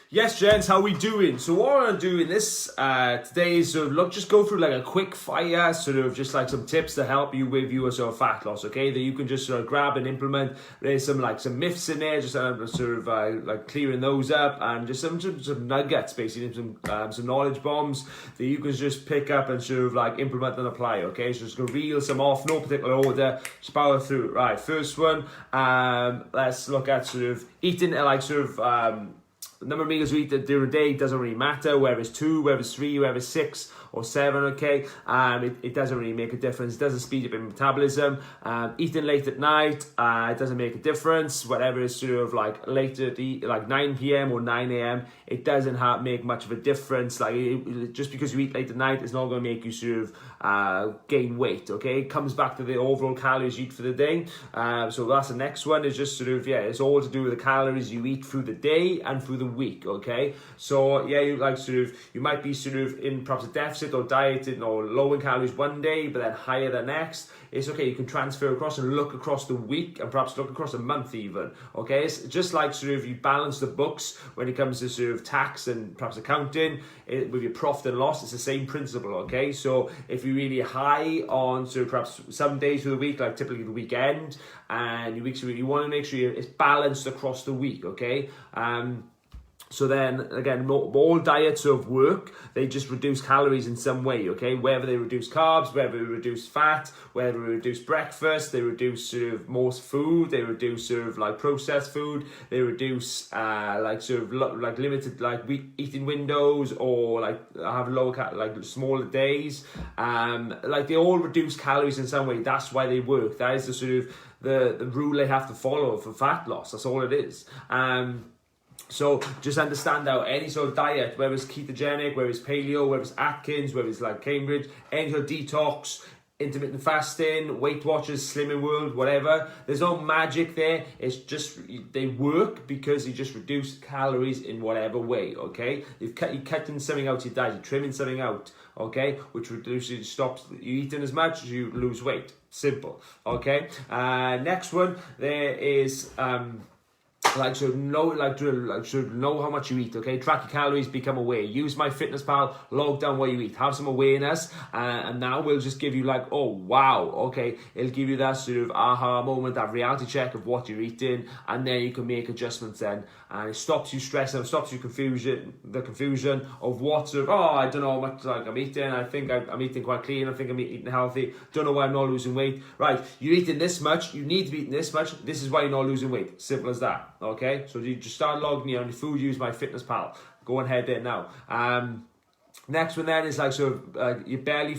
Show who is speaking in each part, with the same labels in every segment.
Speaker 1: Yes, gents, how we doing? So what I'm doing this today is sort of just go through like a quick fire, sort of just like some tips to help you with your sort of fat loss, okay? That you can just sort of grab and implement. There's some myths in there, just sort of like clearing those up, and just some nuggets, basically some knowledge bombs that you can just pick up and sort of like implement and apply, okay? So just gonna reel some off, no particular order, just power through. Right, first one, let's look at sort of eating the number of meals you eat during the day doesn't really matter, whether it's 2, whether it's 3, whether it's 6 or 7, okay? It doesn't really make a difference. It doesn't speed up your metabolism. Eating late at night, it doesn't make a difference. Whatever is sort of like later, like 9 p.m. or 9 a.m., it doesn't make much of a difference. Like just because you eat late at night, it's not going to make you sort of gain weight, okay? It comes back to the overall calories you eat for the day. So that's the next one, is just sort of, it's all to do with the calories you eat through the day and through the week, okay? So you might be sort of in perhaps a deficit or dieting or low in calories one day but then higher the next. It's okay, you can transfer across and look across the week and perhaps look across a month even, okay? It's just like sort of you balance the books when it comes to sort of tax and perhaps accounting with your profit and loss. It's the same principle, okay? So if you're really high on sort of perhaps some days of the week, like typically the weekend, and you want to make sure it's balanced across the week, okay? So then, again, all diets of work, they just reduce calories in some way, okay? Whether they reduce carbs, whether they reduce fat, whether they reduce breakfast, they reduce sort of most food, they reduce sort of like processed food, they reduce like limited like eating windows, or like have like smaller days. Like they all reduce calories in some way. That's why they work. That is the sort of the rule they have to follow for fat loss. That's all it is. So just understand that any sort of diet, whether it's ketogenic, whether it's paleo, whether it's Atkins, whether it's like Cambridge, any sort of detox, intermittent fasting, Weight Watchers, Slimming World, whatever, there's no magic there. It's just they work because you just reduce calories in whatever way, okay? You're cutting something out of your diet, you're trimming something out, okay, which reduces, stops you eating as much as you lose weight. Simple, okay? Next one, there is know how much you eat, okay? Track your calories, become aware. Use MyFitnessPal, log down what you eat. Have some awareness, and now we'll just give you like, oh wow, okay? It'll give you that sort of aha moment, that reality check of what you're eating, and then you can make adjustments then, and it stops you stressing, stops you the confusion of what sort of, I don't know how much like I'm eating. I think I'm eating quite clean. I think I'm eating healthy. Don't know why I'm not losing weight. Right, you're eating this much. You need to be eating this much. This is why you're not losing weight. Simple as that. Okay, so you just start logging in on your food. Use MyFitnessPal. Go ahead there now. Next one then is like sort of your belly,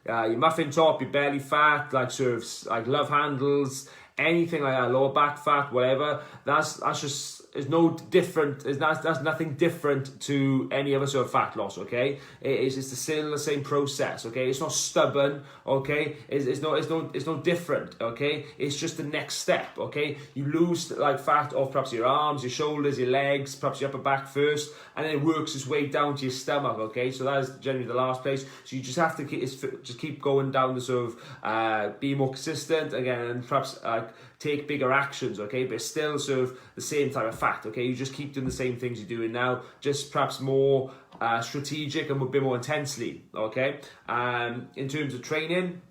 Speaker 1: your muffin top, your belly fat, like sort of like love handles, anything like that, lower back fat, whatever. That's just is no different. That's nothing different to any other sort of fat loss. Okay, it's still the same process. Okay, it's not stubborn. Okay, it's no different. Okay, it's just the next step. Okay, you lose like fat off perhaps your arms, your shoulders, your legs, perhaps your upper back first, and then it works its way down to your stomach. Okay, so that is generally the last place. So you just have to keep going down the sort of be more consistent again, and perhaps take bigger actions, okay? But it's still sort of the same type of fat, okay? You just keep doing the same things you're doing now, just perhaps more strategic and a bit more intensely, okay? In terms of training,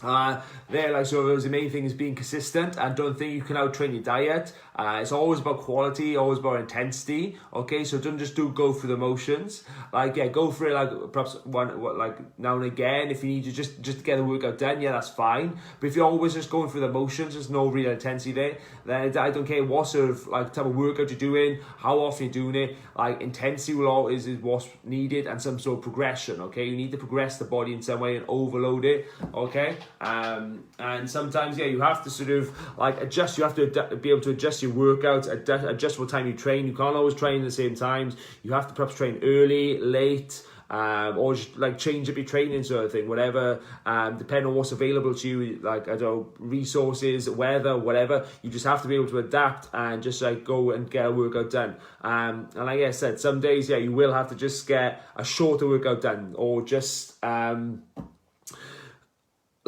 Speaker 1: the main thing is being consistent, and don't think you can out-train your diet. It's always about quality, always about intensity, okay? So don't just go through the motions. Go for it like perhaps like now and again if you need to just to get the workout done. Yeah, that's fine. But if you're always just going through the motions, there's no real intensity there. Then I don't care what sort of like type of workout you're doing, how often you're doing it. Like intensity will always is what's needed, and some sort of progression. Okay, you need to progress the body in some way and overload it. Okay, and sometimes you have to sort of like adjust. You have to be able to adjust your workouts, adjust what time you train. You can't always train at the same times. You have to perhaps train early, late, or just like change up your training sort of thing, whatever, depending on what's available to you, like I don't know, resources, weather, whatever. You just have to be able to adapt and just like go and get a workout done. And like I said, some days you will have to just get a shorter workout done, or just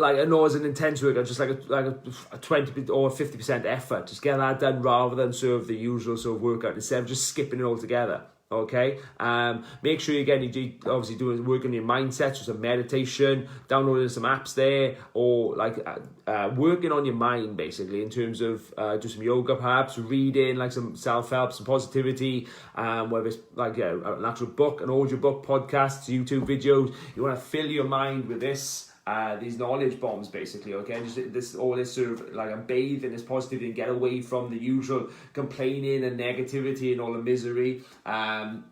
Speaker 1: like I know as an intense workout, just like a 20 or 50% effort, just get that done rather than sort of the usual sort of workout, instead of just skipping it all together. Okay, make sure you obviously doing work on your mindset, so some meditation, downloading some apps there, or like working on your mind basically in terms of do some yoga perhaps, reading like some self-help, some positivity, whether it's like an actual book, an audio book, podcasts, YouTube videos. You want to fill your mind with these knowledge bombs basically, okay? Just all this sort of like I'm bathed in this positivity and get away from the usual complaining and negativity and all the misery.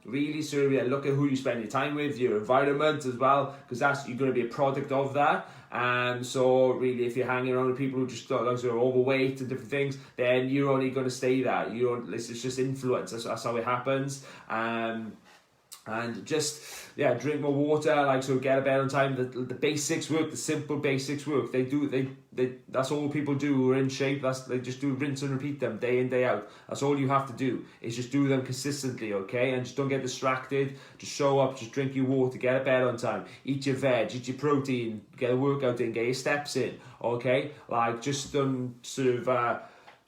Speaker 1: Really sort of look at who you spend your time with, your environment as well, because you're going to be a product of that. So really, if you're hanging around with people who just sort of overweight and different things, then you're only going to stay that. This is just influence. That's how it happens. And just drink more water, so get a bed on time. The basics work, the simple basics work. They that's all people do who are in shape. They just do rinse and repeat them day in, day out. That's all you have to do, is just do them consistently, okay? And just don't get distracted. Just show up, just drink your water, get a bed on time, eat your veg, eat your protein, get a workout in, get your steps in, okay? Just don't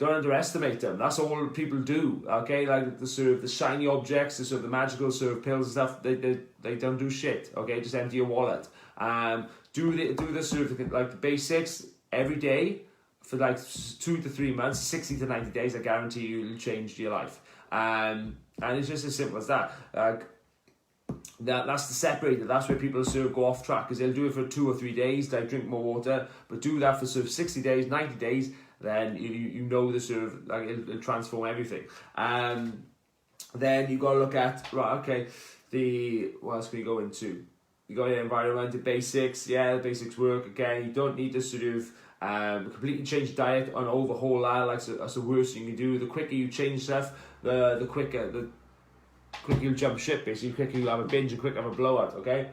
Speaker 1: underestimate them. That's all people do, okay? Like the shiny objects, the magical pills and stuff, they don't do shit, okay? Just empty your wallet. Do the basics every day for 2 to 3 months, 60 to 90 days. I guarantee you it'll change your life. And it's just as simple as that. That's the separator. That's where people go off track, because they'll do it for 2 or 3 days, drink more water, but do that for 60 days, 90 days, then you know the it'll transform everything. Then you got to look at, right, okay, what else can you go into? You got your environment, the basics, the basics work. Again, you don't need to completely change diet and overhaul that. That's the worst you can do. The quicker you change stuff, the quicker you'll jump ship, basically. The quicker you'll have a binge and quicker have a blowout, okay?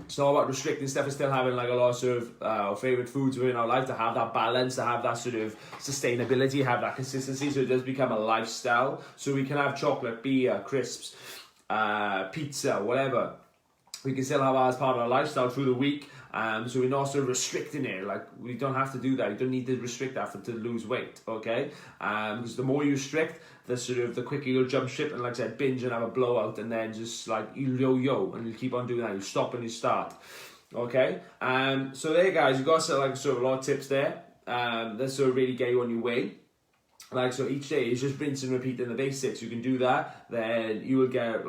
Speaker 1: It's not about restricting stuff, it's still having a lot of our favourite foods within our life, to have that balance, to have that sustainability, have that consistency, so it does become a lifestyle. So we can have chocolate, beer, crisps, pizza, whatever. We can still have that as part of our lifestyle through the week. So we're not restricting it. We don't have to do that. You don't need to restrict that to lose weight, okay? Because the more you restrict, the quicker you'll jump ship and, like I said, binge and have a blowout, and then just you'll yo-yo and you'll keep on doing that. You stop and you start, okay? So there, guys, you've got a lot of tips there. That really get you on your way. So each day is just rinse and repeat in the basics. You can do that, then you will get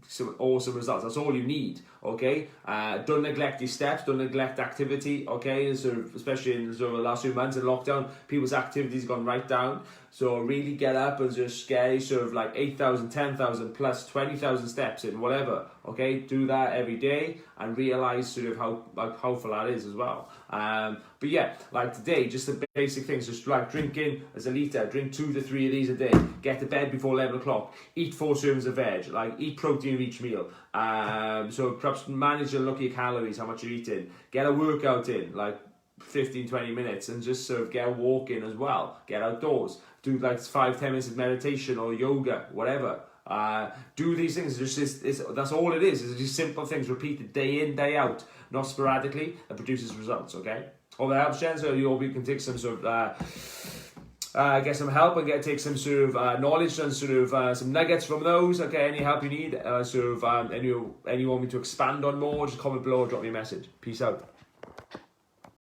Speaker 1: some awesome results. That's all you need, okay? Don't neglect your steps, don't neglect activity, okay? Especially in the last few months in lockdown, people's activity's gone right down. So really get up and just get 8,000, 10,000 plus 20,000 steps in, whatever, okay? Do that every day and realize how powerful that is as well. But yeah, today, just the basic things, just drinking as a litre, drink 2 to 3 of these a day, get to bed before 11 o'clock, eat 4 servings of veg, eat protein with each meal. So perhaps manage and look at your calories, how much you're eating, get a workout in, 15-20 minutes, and just get a walk in as well, get outdoors, do 5-10 minutes of meditation or yoga, whatever. Do these things. That's all it is. It's just simple things repeated day in, day out, not sporadically, that produces results, okay? All that helps, Jen, so you can take some get some help and take some knowledge and some nuggets from those, okay? Any help you need, any you want me to expand on more, just comment below or drop me a message. Peace out.